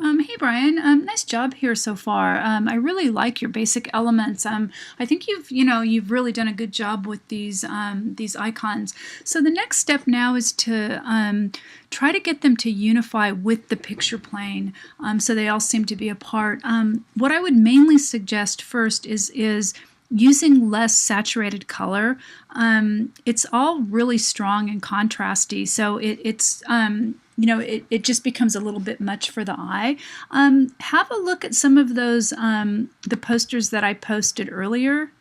Hey Brian, nice job here so far. I really like your basic elements. I think you've really done a good job with these icons. So the next step now is to try to get them to unify with the picture plane, so they all seem to be apart. What I would mainly suggest first is using less saturated color. It's all really strong and contrasty, so it just becomes a little bit much for the eye. Have a look at some of those, the posters that I posted earlier.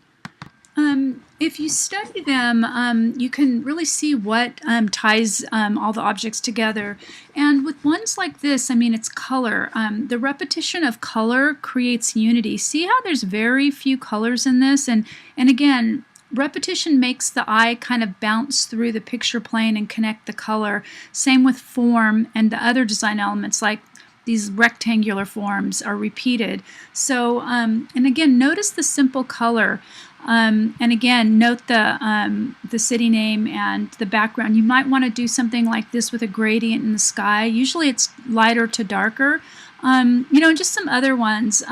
If you study them, you can really see what ties all the objects together. And with ones like this, I mean, it's color. The repetition of color creates unity. See how there's very few colors in this? And again, repetition makes the eye kind of bounce through the picture plane and connect the color. Same with form and the other design elements, like these rectangular forms are repeated. So, and again, notice the simple color. And again, note the city name and the background. You might want to do something like this with a gradient in the sky. Usually it's lighter to darker. And just some other ones.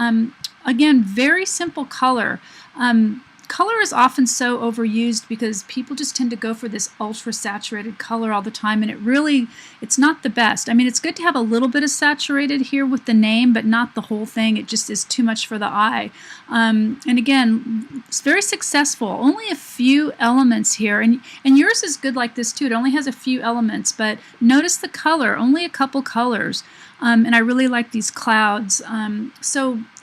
Again, very simple color. Color is often so overused because people just tend to go for this ultra saturated color all the time, and it's not the best. I mean, it's good to have a little bit of saturated here with the name, but not the whole thing. It just is too much for the eye. And again, it's very successful. Only a few elements here, and yours is good like this too. It only has a few elements, but notice the color, only a couple colors. And I really like these clouds. When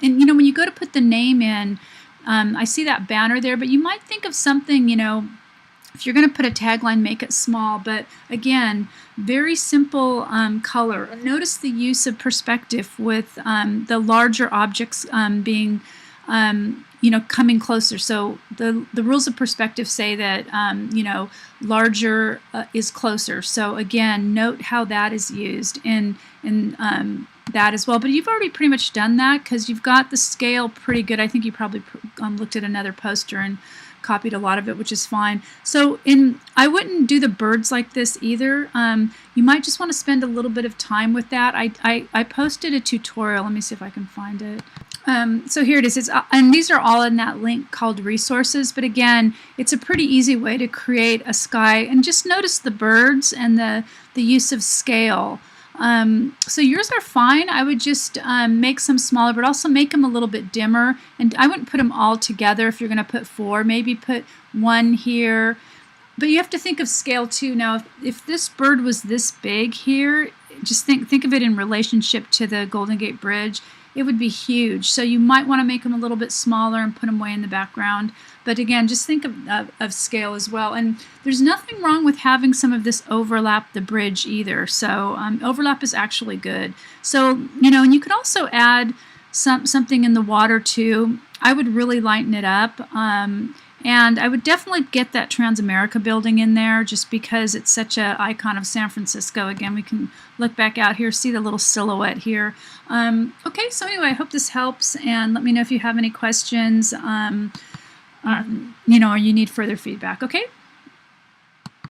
you go to put the name in, I see that banner there, but you might think of something, if you're going to put a tagline, make it small. But again, very simple color. Notice the use of perspective with the larger objects being, coming closer. So the rules of perspective say that, larger is closer. So again, note how that is used in that as well. But you've already pretty much done that because you've got the scale pretty good. I think you probably looked at another poster and copied a lot of it, which is fine. So I wouldn't do the birds like this either. You might just want to spend a little bit of time with that. I posted a tutorial. Let me see if I can find it. So here it is. And these are all in that link called resources. But again, it's a pretty easy way to create a sky. And just notice the birds and the use of scale. So yours are fine. I would just make some smaller, but also make them a little bit dimmer. And I wouldn't put them all together if you're going to put 4. Maybe put 1 here. But you have to think of scale too. Now, if this bird was this big here, just think of it in relationship to the Golden Gate Bridge. It would be huge. So you might want to make them a little bit smaller and put them way in the background. But again, just think of scale as well. And there's nothing wrong with having some of this overlap the bridge either. So overlap is actually good. So, and you could also add something in the water too. I would really lighten it up. And I would definitely get that Transamerica building in there just because it's such an icon of San Francisco. Again, we can look back out here, see the little silhouette here. Okay, so anyway, I hope this helps, and let me know if you have any questions, or you need further feedback, okay?